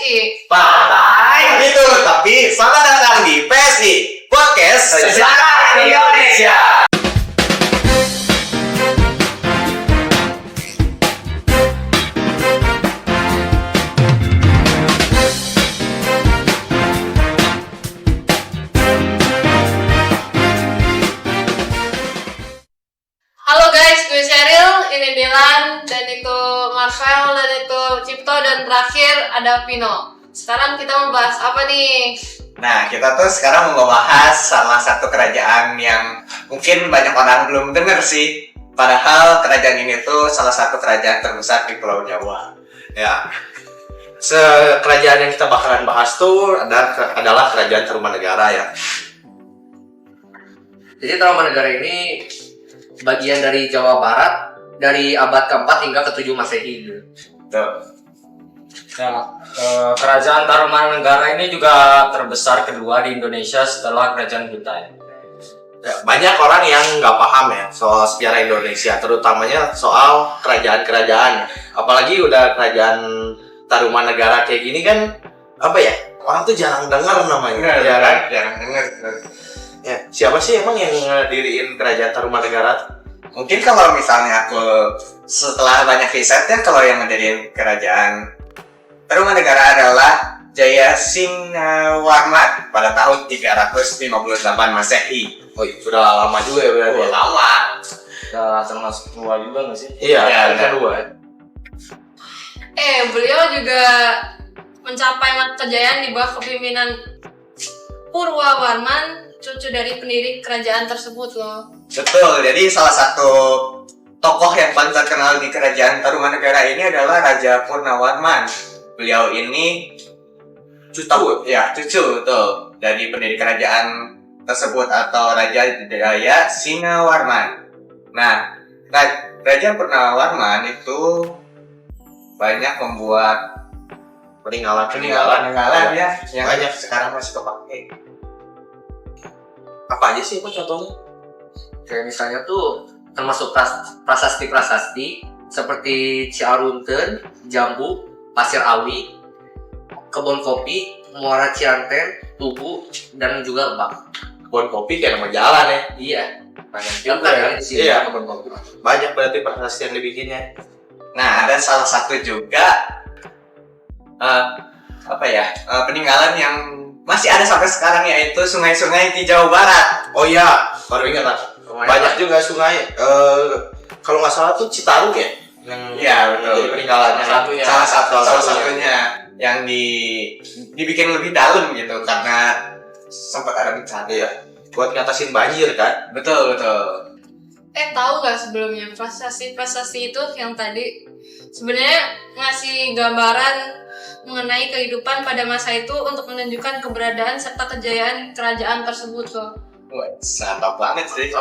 PSI. Partai itu, tapi selamat datang di PSI Podcast Sejarah Indonesia. Halo guys, gue Cheryl, ini Dilan, dan itu Marvel, dan itu Cipto, dan terakhir ada Vino. Sekarang kita mau bahas apa nih? Nah, kita tuh sekarang mau bahas salah satu kerajaan yang mungkin banyak orang belum dengar sih. Padahal kerajaan ini tuh salah satu kerajaan terbesar di Pulau Jawa. Ya, kerajaan yang kita bakalan bahas tuh adalah kerajaan Tarumanegara ya. Jadi Tarumanegara ini bagian dari Jawa Barat dari abad ke-4 hingga ke-7 Masehi. Tuh. Ya, kerajaan Tarumanegara ini juga terbesar kedua di Indonesia setelah kerajaan Kutai. Ya, banyak orang yang nggak paham ya soal sejarah Indonesia, terutamanya soal kerajaan-kerajaan. Apalagi udah kerajaan Tarumanegara kayak gini kan, apa ya? Orang tuh jarang dengar namanya, ya kan? Jarang dengar. Ya, siapa sih emang yang ngediriin kerajaan Tarumanegara? Mungkin kalau misalnya aku setelah banyak risetnya, kalau yang ngedirin kerajaan Tarumanegara adalah Jayasinghawarman pada tahun 358 Masehi. Oh, sudah lama juga ya berarti. Oh, lama. Ya, termasuk tua juga nggak sih? Iya, Ya, yang kedua. Beliau juga mencapai kejayaan di bawah kepemimpinan Purwawarman, cucu dari pendiri kerajaan tersebut loh. Betul, jadi salah satu tokoh yang paling terkenal di kerajaan Tarumanegara ini adalah Raja Purnawarman. Beliau ini cucu tuh dari pendiri kerajaan tersebut atau Raja Jayasinghawarman. Nah, Raja Purnawarman itu banyak membuat peninggalan ya yang banyak sekarang masih kepake. Apa aja sih, contohnya? Kayak misalnya tuh termasuk prasasti-prasasti seperti Ciarunten, Jambu, Pasir Awi, Kebun Kopi, Muara Cianten, Tugu, dan juga Lebak. Kebun kopi kayak nama jalan ya. Iya, banyak Juga juga ya? ya di sini Iya. kebun kopi. Banyak berarti prasasti yang dibikinnya. Nah, ada salah satu juga peninggalan yang masih ada sampai sekarang, yaitu sungai-sungai di Jawa Barat. Oh iya, baru ingat lah. Banyak juga sungai. Kalau nggak salah tuh Citarum ya, yang Iya, betul. jadi peninggalannya. Salah satunya yang dibikin lebih dalam gitu karena sempat ada bencana. Iya, buat ngatasin banjir kan. Betul. Tahu nggak sebelumnya prasasti itu yang tadi sebenarnya ngasih gambaran mengenai kehidupan pada masa itu untuk menunjukkan keberadaan serta kejayaan kerajaan tersebut loh. Wah, mantap banget sih.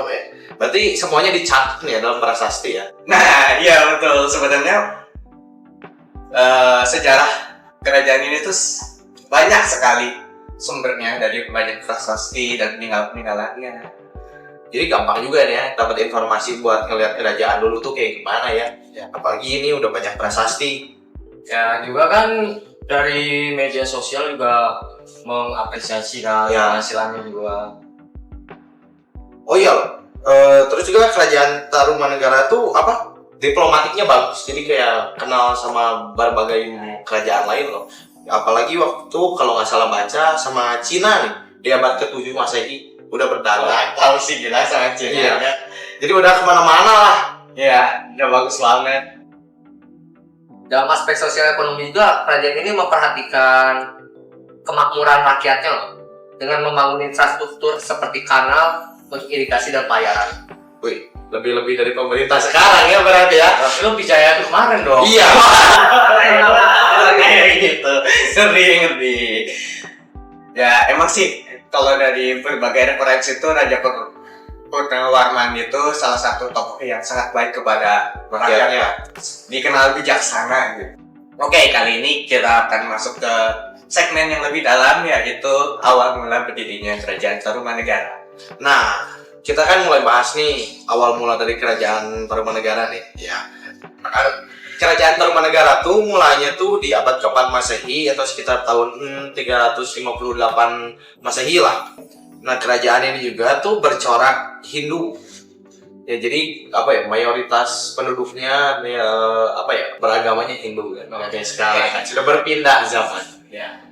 Berarti semuanya dicatat nih ya dalam prasasti ya. Nah, iya betul. Sebenarnya sejarah kerajaan ini tuh banyak sekali sumbernya dari banyak prasasti dan peninggalan-peninggalannya. Jadi gampang juga nih ya dapat informasi buat ngeliat kerajaan dulu tuh kayak gimana ya. Apalagi ini udah banyak prasasti. Ya, juga kan dari media sosial juga mengapresiasi kan Ya. penghasilannya juga. Oh iya, terus juga kerajaan Tarumanegara tuh apa? Diplomatiknya bagus, jadi kayak kenal sama berbagai kerajaan lain loh. Apalagi waktu kalau nggak salah baca sama Cina nih di abad ke-7 Masehi udah berdagang. Tahu sih jelas sama Cina. Iya. Jadi udah kemana-mana lah. Iya, udah bagus banget. Dalam aspek sosial ekonomi juga, kerajaan ini memperhatikan kemakmuran rakyatnya loh, dengan membangun infrastruktur seperti kanal untuk irigasi dan pelayaran. Wih, lebih-lebih dari pemerintah sekarang ya berarti ya. Tapi lo bicara kemarin dong. Iya. Kayak gitu. Ngeri. Ya, emang sih kalau dari berbagai referensi itu Raja Purnawarman itu salah satu tokoh yang sangat baik kepada rakyatnya. Dikenal bijaksana gitu. Oke, kali ini kita akan masuk ke segmen yang lebih dalam, yaitu awal mula berdirinya kerajaan Tarumanegara. Nah, kita kan mulai bahas nih awal mula dari kerajaan Tarumanegara nih. Ya. kerajaan Tarumanegara tuh mulanya tuh di abad ke-4 Masehi atau sekitar tahun 358 Masehi lah. Nah, kerajaan ini juga tuh bercorak Hindu. Ya, jadi apa ya, mayoritas penduduknya ya, apa ya, beragamanya Hindu kan. Oke, sekarang kan sudah berpindah zaman. Ya.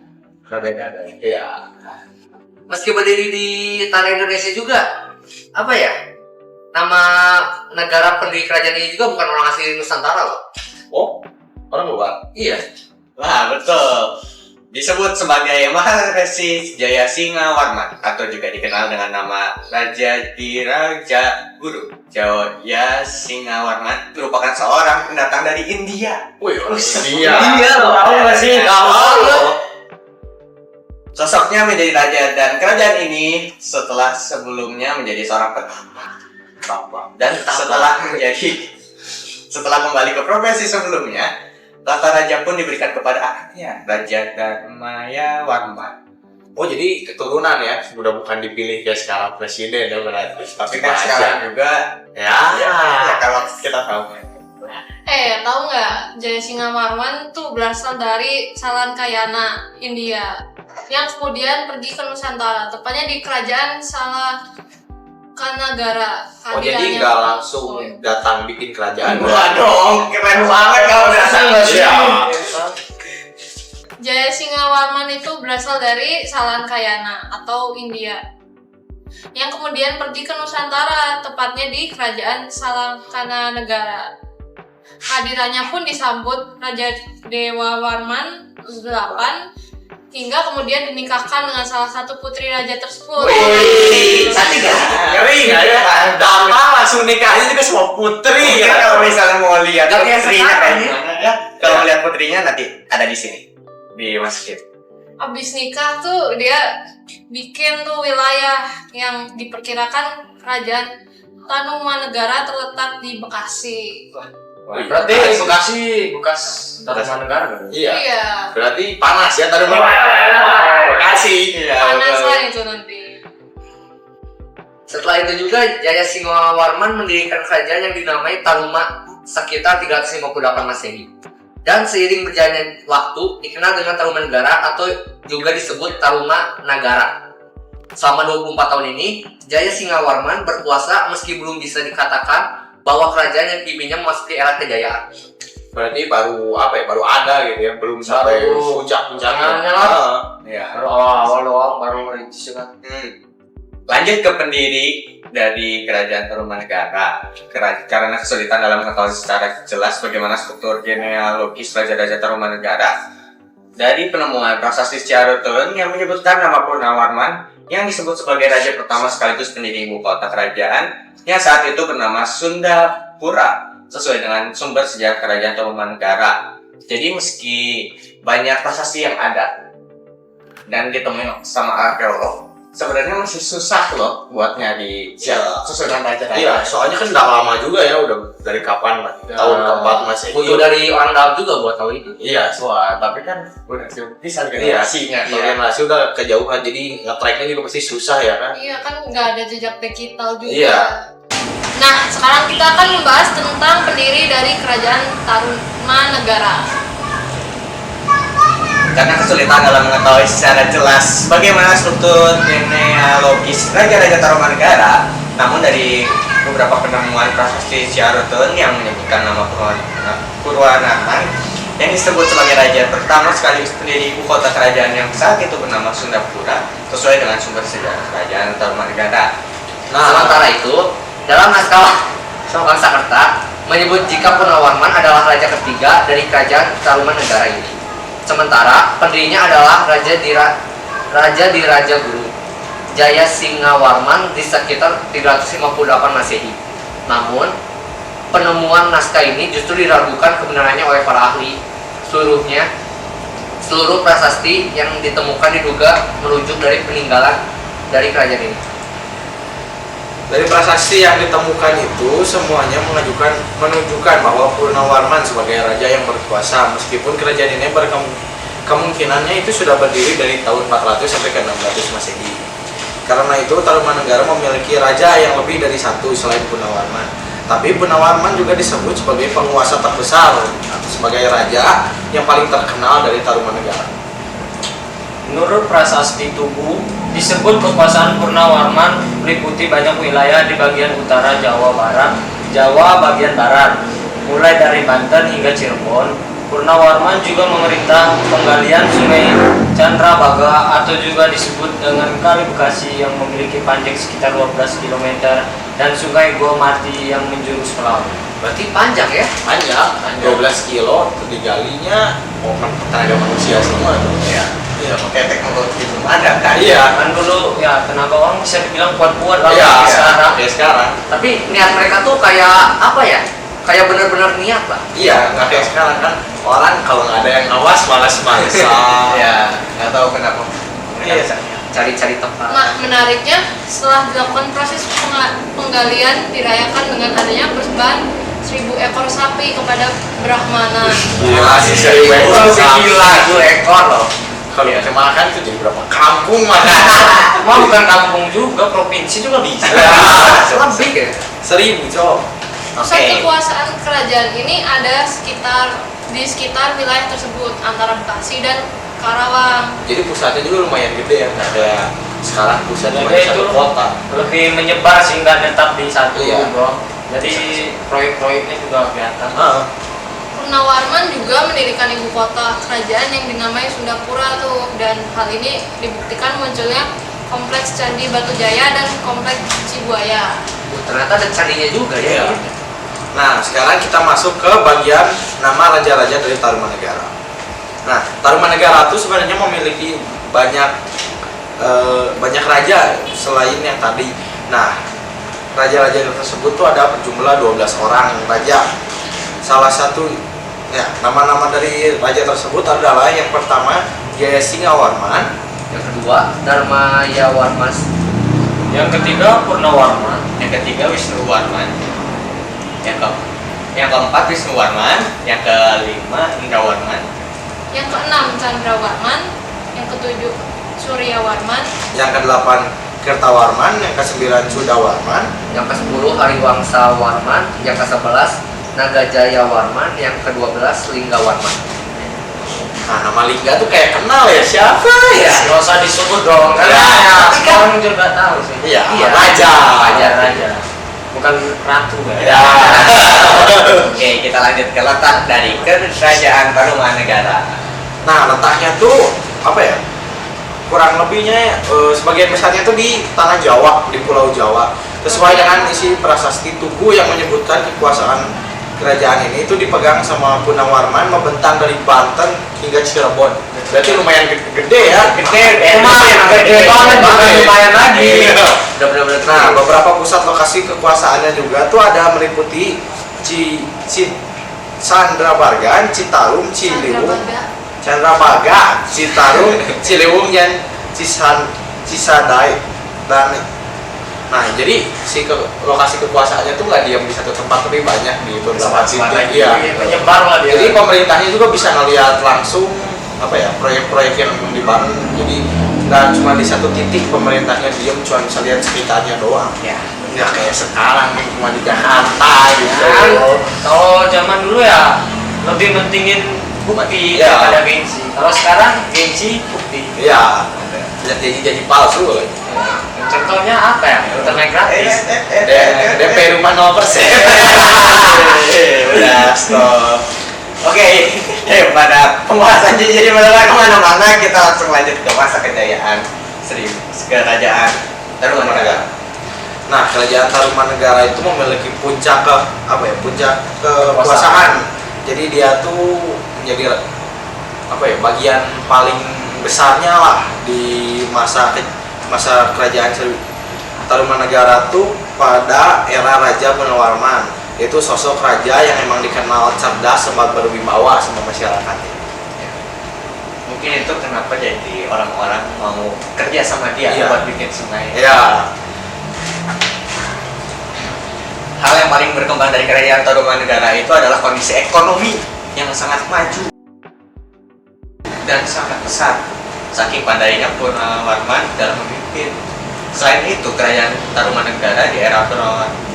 Berbeda. Ya. Meski berdiri di tanah Indonesia juga, apa ya? Nama negara pendiri kerajaan ini juga bukan orang asli Nusantara loh. Oh, orang luar. Iya. Wah, betul. Disebut sebagai Maharesi Jayasinghawarman atau juga dikenal dengan nama Raja Diraja Guru Jayasinghawarman merupakan seorang pendatang dari India. Wih, Iya, tahu nggak sih? Sosoknya menjadi raja dan kerajaan ini setelah sebelumnya menjadi seorang petambak. Dan setelah kembali ke profesi sebelumnya, tata raja pun diberikan kepada anaknya, Raja Dharmaya Warman. Oh, jadi keturunan ya, udah bukan dipilih kayak sekarang presiden ya berarti. Tapi kan sekarang juga ya kalau kita tahu. Tahu nggak Jayasinghawarman tuh berasal dari Salankayana, India, yang kemudian pergi ke Nusantara, tepatnya di kerajaan Salakanagara. Oh, jadi nggak langsung datang bikin kerajaan. Wah dong, keren banget kalau datang. Iya. Jayasinghawarman itu berasal dari Salankayana atau India, yang kemudian pergi ke Nusantara, tepatnya di kerajaan Salakanagara. Hadirannya pun disambut Raja Dewa Warman VIII hingga kemudian dinikahkan dengan salah satu putri raja tersebut. Wih, cantik gak? Ngeri nggak ya? Datang langsung nikahnya juga sama putri Ya, ya. kalau misalnya mau lihat Gak kayak putrinya sekarang kayak ya. gimana ya? Kalau lihat putrinya nanti ada di sini di masjid. Abis nikah tuh dia bikin tuh wilayah yang diperkirakan kerajaan Tanumanegara terletak di Bekasi. Berarti Bekasi bekas Tarumanegara kan? Iya. Iya, Berarti panas ya tadi Bekasi. Iya, panasan itu nanti. Setelah itu juga Jayasinghawarman mendirikan kerajaan yang dinamai Taruma sekitar 358 Masehi. Dan seiring berjalannya waktu dikenal dengan Tarumanegara atau juga disebut Tarumanagara. Selama 24 tahun ini, Jayasinghawarman berkuasa meski belum bisa dikatakan bahwa kerajaan yang dipimpinnya memasuki era kejayaan. Berarti baru apa ya? Baru ada gitu ya, belum sampai Baru puncak-puncaknya. lah. Iya. Baru awal-awal doang, baru merintis kan. Lanjut ke pendiri dari kerajaan Tarumanegara. Karena kesulitan dalam mengetahui secara jelas bagaimana struktur genealogis raja-raja Tarumanegara. Dari penemuan prasasti Ciarutun yang menyebutkan nama Purnawarman yang disebut sebagai raja pertama sekaligus pendiri ibu kota kerajaan yang saat itu bernama Sundapura sesuai dengan sumber sejarah kerajaan Tarumanegara. Jadi meski banyak prasasti yang ada dan ditemuin sama arkeolog, sebenarnya masih susah loh buat nyari susunan raja-raja. Iya, soalnya kan udah lama juga ya, udah dari kapan tahun keempat Masehi. Butuh dari orang dalam juga buat tahu itu. Iya, Wah, tapi kan udah bisa iya, generasinya. generasi udah kejauhan, jadi nge-tracknya juga pasti susah ya kan. Iya kan nggak ada jejak digital juga. Iya. Nah, sekarang kita akan membahas tentang pendiri dari kerajaan Tarumanegara. Karena kesulitan dalam mengetahui secara jelas bagaimana struktur genealogis raja-raja Tarumanegara, namun dari beberapa penemuan prasasti Ciarutun yang menyebutkan nama Purwanarman yang disebut sebagai raja pertama sekaligus pendiri ibu kota kerajaan yang saat itu bernama Sundapura sesuai dengan sumber sejarah kerajaan Tarumanegara. Sementara itu, dalam naskah Sangsakerta menyebut jika Purnawarman adalah raja ketiga dari kerajaan Tarumanegara ini. Sementara pendirinya adalah Raja Diraja Guru Jayasinghawarman di sekitar 358 Masehi. Namun, penemuan naskah ini justru diragukan kebenarannya oleh para ahli. Seluruh prasasti yang ditemukan diduga merujuk dari peninggalan dari kerajaan ini. Dari prasasti yang ditemukan itu semuanya menunjukkan bahwa Purnawarman sebagai raja yang berkuasa, meskipun kerajaan ini kemungkinannya itu sudah berdiri dari tahun 400 sampai ke 600 Masehi. Karena itu Tarumanegara memiliki raja yang lebih dari satu selain Purnawarman. Tapi Purnawarman juga disebut sebagai penguasa terbesar, sebagai raja yang paling terkenal dari Tarumanegara. Menurut prasasti Tugu, disebut kekuasaan Purnawarman meliputi banyak wilayah di bagian utara Jawa Barat, Jawa bagian barat, mulai dari Banten hingga Cirebon. Purnawarman juga memerintah penggalian Sungai Candrabaga atau juga disebut dengan Kali Bekasi yang memiliki panjang sekitar 12 km dan Sungai Gomati yang menjurus ke laut. Berarti panjang ya? Panjang, 12 kilo itu digalinya tenaga manusia semua tuh. Iya. Iya, pakai teknologi belum ada kan? Iya. Kan dulu ya tenaga orang bisa dibilang kuat-kuat lah Iya, sekarang. kayak sekarang. Tapi niat mereka tuh kayak apa ya? Kayak bener-bener niat lah. Iya, nggak kayak sekarang kan orang kalau nggak ada yang ngawas malas-malasan. Iya, nggak tahu kenapa. Iya. Cari-cari tempat. Nah, menariknya setelah dilakukan proses penggalian dirayakan dengan adanya persembahan 1000 ekor sapi kepada Brahmana. Gila sih, Gila, 2 ekor loh. Kalau kita makan itu jadi berapa kampung mana? Wah, bukan kampung juga, provinsi juga bisa. Lebih ya? 1000 cowok. Pusat kekuasaan kerajaan ini ada di sekitar wilayah tersebut antara Bekasi dan Karawang. Jadi pusatnya juga lumayan gede ya, nggak kayak sekarang pusat cuma Jadi di satu itu kota. lebih menyebar sehingga tetap di satu, Iya. bro. Jadi proyek-proyeknya juga kelihatan. Purnawarman juga mendirikan ibu kota kerajaan yang dinamai Sundapura tuh, dan hal ini dibuktikan munculnya kompleks Candi Batujaya dan kompleks Cibuaya. Ternyata ada candinya juga ya. Iya. Nah, sekarang kita masuk ke bagian nama raja-raja dari Tarumanegara. Nah, Tarumanegara itu sebenarnya memiliki banyak raja selain yang tadi. Nah, raja-raja tersebut tuh ada berjumlah 12 orang raja. Salah satu ya, nama-nama dari raja tersebut adalah yang pertama Jayasingawarman, Yang kedua, Dharmayawarman. Yang ketiga Purnawarman. Yang ketiga Wisnuwarman. Yang keempat Wisnuwarman. Yang kelima Indrawarman. Yang keenam Candrawarman, yang ketujuh Suryawarman, yang ke-8 Kertawarman, yang ke-9 Sudawarman, Yang ke-10 Hariwangsawarman. Yang ke-11 Nagajayawarman. Yang ke-12 Linggawarman. Nah, nama Lingga tuh kayak kenal ya, siapa ya? Nggak usah disebut dong, karena Ya, ya, tapi kan- orang juga tahu sih. Iya, Iya, raja. Raja, bukan ratu ya. Ya. Oke, kita lanjut ke letak dari Kerajaan Tarumanegara. Nah, letaknya tuh apa ya? Kurang lebihnya sebagian besarnya tuh di tanah Jawa, di Pulau Jawa. Sesuai dengan isi prasasti Tugu yang menyebutkan kekuasaan kerajaan ini itu dipegang sama Purnawarman membentang dari Banten hingga Cirebon. Berarti lumayan gede ya. Lumayan, gede banget, bukan lumayan lagi. Udah bener-bener Nah, beberapa pusat lokasi kekuasaannya juga tuh ada meliputi Candrabaga, Citarum, Ciliwung, Candrabaga, Citarum, Ciliwung, dan Cisadai. Dan nah, jadi lokasi kekuasaannya tuh nggak diam di satu tempat, tapi banyak di beberapa titik. Iya. Menyebar lah dia. Jadi pemerintahnya juga bisa ngelihat langsung apa ya, proyek-proyek yang dibangun. Jadi nggak cuma di satu titik pemerintahnya diam, cuma bisa lihat sekitarnya doang. Ya. Nggak kayak sekarang nih cuma di Jakarta gitu. Kan, kalau zaman dulu ya lebih mentingin bukti Iya. daripada gengsi. Kalau sekarang gengsi bukti. Iya. Lihat jadi palsu lagi. Contohnya apa ya? Internet gratis. DP rumah 0%. Udah stop. Oke, pada pembahasan jadi kemana-mana, kita langsung lanjut ke masa kejayaan Kerajaan Tarumanegara. Nah, kerajaan Tarumanegara itu memiliki puncak kekuasaan. Jadi dia tuh menjadi bagian paling besarnya lah di masa kerajaan Tarumanegara tuh pada era Raja Purnawarman. Itu sosok raja yang emang dikenal cerdas sama berwibawa sama masyarakatnya. Mungkin itu kenapa jadi orang-orang mau kerja sama dia Iya. buat bikin sungai. Ya, Hal yang paling berkembang dari Kerajaan Tarumanegara itu adalah kondisi ekonomi yang sangat maju dan sangat besar, saking pandainya Purnawarman dalam memimpin. Selain itu, Kerajaan Tarumanegara di era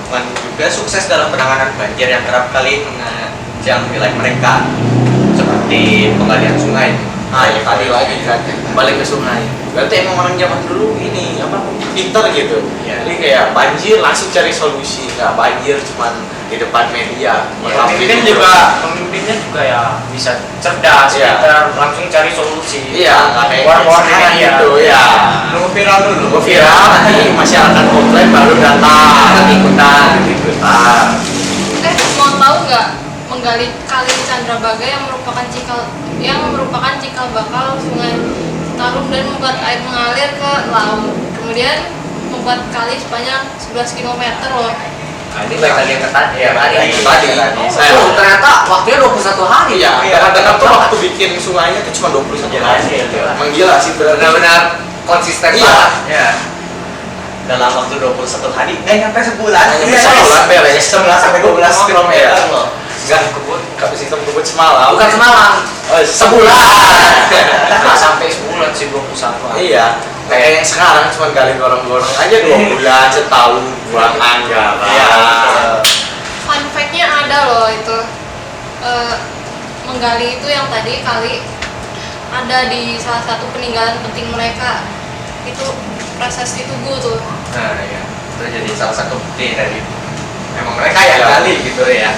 Taruman juga sukses dalam penanganan banjir yang kerap kali menerjang wilayah mereka, seperti penggalian sungai. Nah, ya tadi lagi kan balik ke sungai. Berarti emang orang zaman dulu ini apa pintar gitu. Iya. Jadi kayak banjir langsung cari solusi, nggak banjir cuman di depan media. Pemimpinnya juga ya bisa cerdas, Iya. pintar, langsung cari solusi. Iya, nggak kayak War-war di sekarang media. gitu ya. Nunggu viral dulu. Nunggu viral nanti masyarakat komplain baru datang ikutan. Mau tahu nggak menggali kali Chandrabaga yang merupakan cikal bakal Sungai Citarum dan membuat air mengalir ke laut. Kemudian membuat kali sepanjang 11 km loh. Nah, ini baik lagi yang tadi ya Tadi saya ternyata waktunya 21 hari. iya, kadang-kadang tuh waktu bikin sungainya tuh cuma 21 hari. Emang gila sih Benar-benar konsisten Iya. banget. Ya. Dalam waktu 21 hari, nggak nyampe sebulan. Nggak nyampe sebulan, beres. 11 sampai 12 km loh. Enggak kebun, enggak sistem kebun semalam. Bukan semalam, sebulan. Nggak sampai sebulan sih 21 hari. Iya, kayak yang sekarang cuma gali gorong-gorong aja 2 bulan, setahun buat anggaran. Iya. Fun fact-nya ada loh itu. Menggali itu yang tadi kali ada di salah satu peninggalan penting mereka. Itu Prasasti Tugu tuh. Nah, ya. Itu jadi salah satu bukti dari emang mereka yang Ya. gali gitu ya.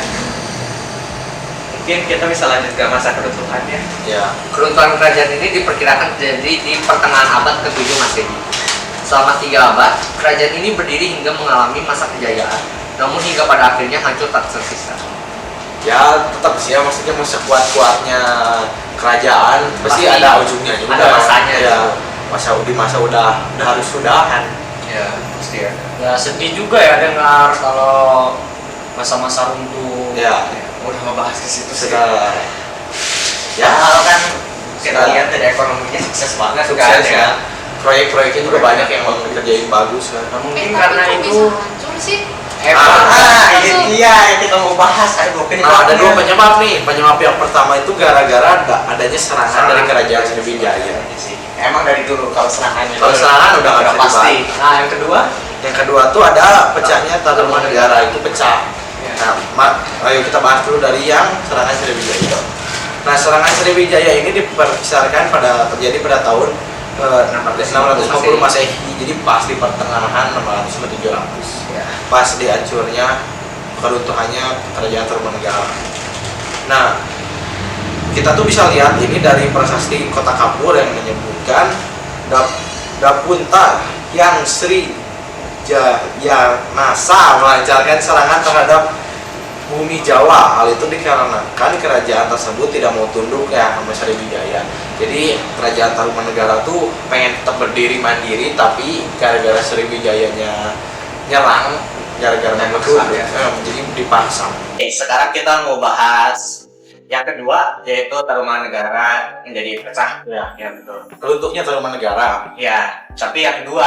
Mungkin kita bisa lanjut ke masa keruntuhannya. Ya. keruntuhan kerajaan ini diperkirakan terjadi di pertengahan abad ke-7 Masehi. Selama 3 abad, kerajaan ini berdiri hingga mengalami masa kejayaan, namun hingga pada akhirnya hancur tak tersisa. Ya, tetap sih ya, maksudnya masa kuat-kuatnya kerajaan pasti Pasti ada ujungnya juga. ada masanya. Ya. Masa udah harus sudahan. Ya, pasti ya. Ya sedih juga ya dengar kalau masa-masa runtuh. Ya, Udah ngebahas ke situ sih. sudah. Ya, Padahal kan kita Sudah. lihat dari ekonominya sukses banget sukses kan, ya. Proyek-proyeknya juga banyak yang kerjain bagus kan. Nah, mungkin Tapi karena kok itu bisa hancur sih? ini dia yang kita mau bahas. Aduh, Nah, ada 2 penyebab nih. Penyebab yang pertama itu gara-gara adanya serangan dari kerajaan Sriwijaya. Emang dari dulu kalau serangannya. Kalau serangan udah nggak bisa pasti. dibahas. Nah, yang kedua, Yang kedua tuh ada pecahnya Tarumanegara, itu pecah. Nah, ayo kita bahas dulu dari yang serangan Sriwijaya. Nah, serangan Sriwijaya ini diperkisarkan terjadi pada tahun 650 Masehi. Jadi pas di pertengahan 600 sampai 700. Ya. Pas dihancurnya keruntuhannya kerajaan Tarumanegara. Nah, kita tuh bisa lihat ini dari prasasti Kota Kapur yang menyebutkan Dapunta yang Sri Jaya Nasa melancarkan serangan terhadap bumi Jawa. Hal itu dikarenakan kerajaan tersebut tidak mau tunduk ya sama Sriwijaya. Jadi kerajaan Tarumanegara tuh pengen tetap berdiri mandiri, tapi gara-gara Sriwijayanya nyerang, gara-gara mau tunduk, jadi dipaksa. Oke, sekarang kita mau bahas yang kedua, yaitu Tarumanegara menjadi pecah. Ya, betul. Runtuhnya Tarumanegara. Ya, tapi yang kedua,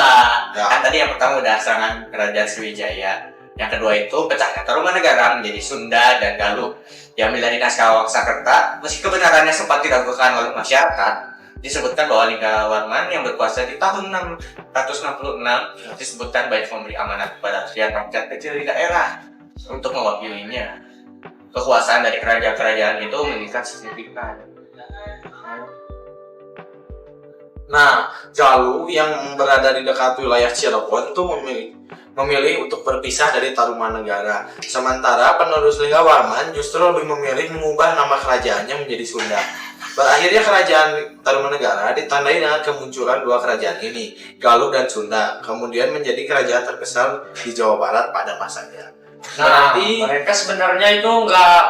Ya. kan tadi yang pertama udah serangan kerajaan Sriwijaya. Yang kedua itu pecahnya Tarumanegara menjadi Sunda dan Galuh. Diambil dari naskah Wangsakerta, meski kebenarannya sempat diragukan oleh masyarakat, disebutkan bahwa Linggawarman yang berkuasa di tahun 666 disebutkan baik memberi amanat kepada rakyat kecil di daerah untuk mewakilinya. Kekuasaan dari kerajaan-kerajaan itu meningkat signifikan. Nah, Galuh yang berada di dekat wilayah Cirebon itu memilih untuk berpisah dari Tarumanegara. Sementara penerus Linggawarman justru lebih memilih mengubah nama kerajaannya menjadi Sunda. Berakhirnya kerajaan Tarumanegara ditandai dengan kemunculan 2 kerajaan ini, Galuh dan Sunda, kemudian menjadi kerajaan terbesar di Jawa Barat pada masanya. nah Berarti mereka sebenarnya itu nggak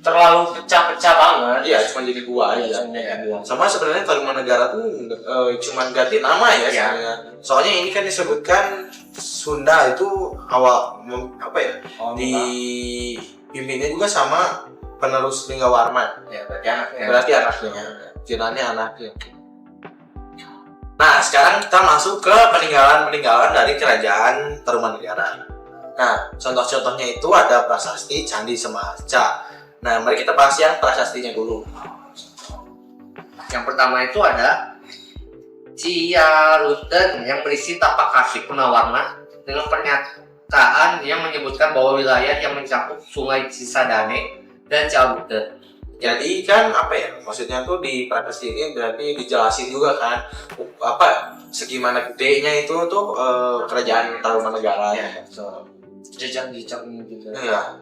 terlalu pecah-pecah banget. iya cuma jadi 2 aja. Iya. Sama sebenarnya Tarumanegara tuh cuma ganti nama ya Iya. sebenarnya. Soalnya ini kan disebutkan Sunda itu dipimpinnya juga sama penerus Linggawarman. Ya, berarti anaknya. Berarti anaknya, jinannya anaknya. Nah, sekarang kita masuk ke peninggalan-peninggalan dari kerajaan Tarumanegara. Nah, contoh-contohnya itu ada prasasti Candi Semaca. Nah, mari kita bahas yang prasastinya dulu. Yang pertama itu ada Ciaruten yang berisi tapak kaki Punawarman dengan pembukaan yang menyebutkan bahwa wilayah yang mencakup Sungai Cisadane dan Ciabutet. Jadi kan apa ya, maksudnya tuh di prasasti ini berarti dijelasin juga kan apa segimana gedenya itu tuh kerajaan Tarumanegara. Jejak-jejak gitu. Iya.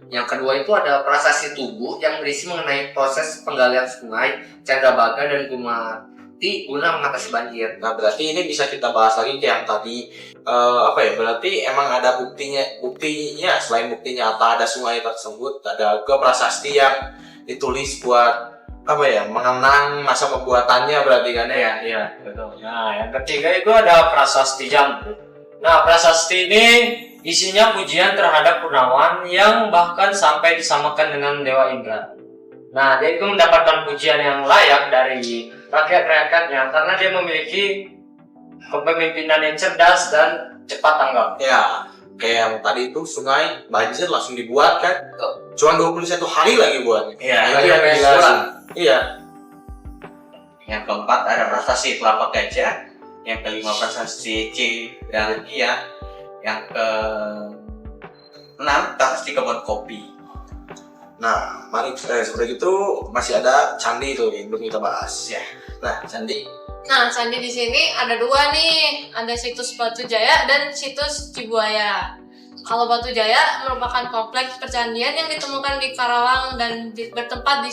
Yang kedua itu ada Prasasti Tugu yang berisi mengenai proses penggalian sungai Candrabaga dan Gumati guna mengatasi banjir. Nah berarti ini bisa kita bahas lagi kayak yang tadi apa ya, berarti emang ada buktinya selain bukti nyata ada sungai tersebut, ada juga prasasti yang ditulis buat apa ya, mengenang masa pembuatannya berarti kan ya. Iya, betul. Nah, yang ketiga itu ada prasasti Jambu. Nah, prasasti ini isinya pujian terhadap Purnawan yang bahkan sampai disamakan dengan Dewa Indra. Nah, dia itu mendapatkan pujian yang layak dari rakyat-rakyatnya karena dia memiliki kepemimpinan yang cerdas dan cepat tanggap. Ya, kayak yang tadi itu sungai banjir langsung dibuat kan. Cuma 21 hari lagi buatnya. Iya, Itu itu yang yang gila sebulan. sih. Iya. Yang keempat ada prasasti Kelapa Gajah, yang kelima prasasti Cidalia, yang ke enam prasasti Kebun Kopi. Nah, mari seperti itu masih ada candi itu yang belum kita bahas. Ya. Nah, candi. Nah, candi di sini ada dua nih, ada situs Batu Jaya dan situs Cibuaya. Kalau Batu Jaya merupakan kompleks percandian yang ditemukan di Karawang dan bertempat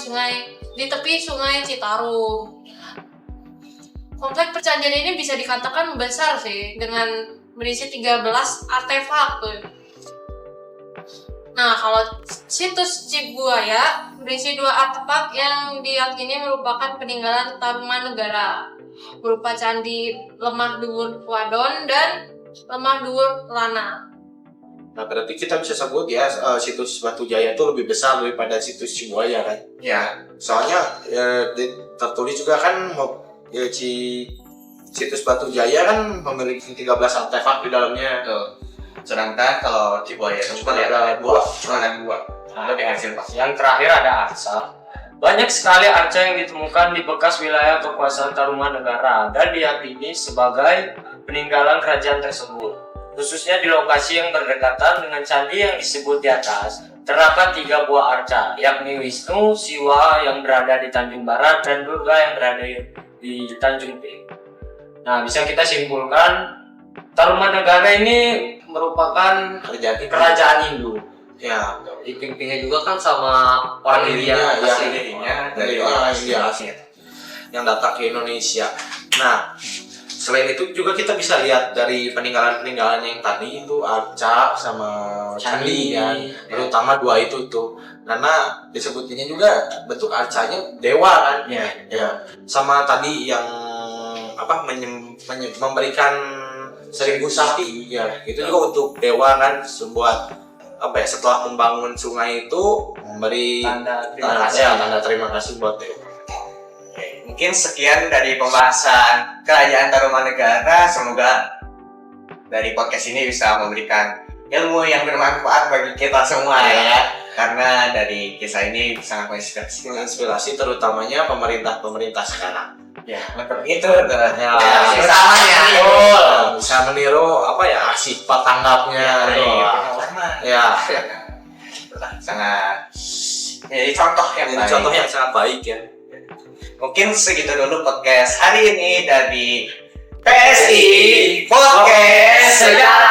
di tepi Sungai Citarum. Kompleks percandian ini bisa dikatakan besar sih, dengan berisi 13 artefak tuh. Nah, kalau situs Cibuaya berisi 2 artefak yang diyakini merupakan peninggalan Tarumanegara, berupa candi Lemah Dhuwur Wadon dan Lemah Dhuwur Lana. Nah, berarti kita bisa sebut ya situs Batu Jaya itu lebih besar daripada situs Cibuaya kan? Ya, Soalnya tertulis juga kan situs Batu Jaya kan memiliki 13 artefak di dalamnya. betul. Sedangkan kalau Cibuaya itu cuma ada dua. Lebih kecil, Pak. Yang terakhir ada arca. Banyak sekali arca yang ditemukan di bekas wilayah kekuasaan Tarumanegara dan diyakini sebagai peninggalan kerajaan tersebut. Khususnya di lokasi yang berdekatan dengan candi yang disebut di atas, terdapat 3 buah arca, yakni Wisnu, Siwa yang berada di Tanjung Barat, dan Durga yang berada di Tanjung Ping. Nah, bisa kita simpulkan, Tarumanegara ini merupakan kerajaan Hindu. Ya, Di Ping-Pingnya juga kan sama orang India ya, asli. dari orang India asli yang datang ke Indonesia. Nah, selain itu juga kita bisa lihat dari peninggalan-peninggalan yang tadi itu arca sama candi ya, terutama 2 itu tuh. Karena disebutinnya juga bentuk arcanya dewa kan. Ya. Sama tadi yang apa memberikan 1000 sapi ya. Itu juga untuk dewa kan, sebuah apa ya, setelah membangun sungai itu memberi tanda terima kasih buat dewa. Mungkin sekian dari pembahasan Kerajaan Tarumanegara. Semoga dari podcast ini bisa memberikan ilmu yang bermanfaat bagi kita semua ya. Karena dari kisah ini sangat Menginspirasi terutamanya pemerintah sekarang. Ya, betul. Itu betul. Ya, Misalnya, bisa meniru apa ya, sifat tanggapnya. Ya, sangat jadi contoh yang ini baik. contoh yang sangat baik ya. Mungkin segitu dulu podcast hari ini dari PSI Podcast Sejarah.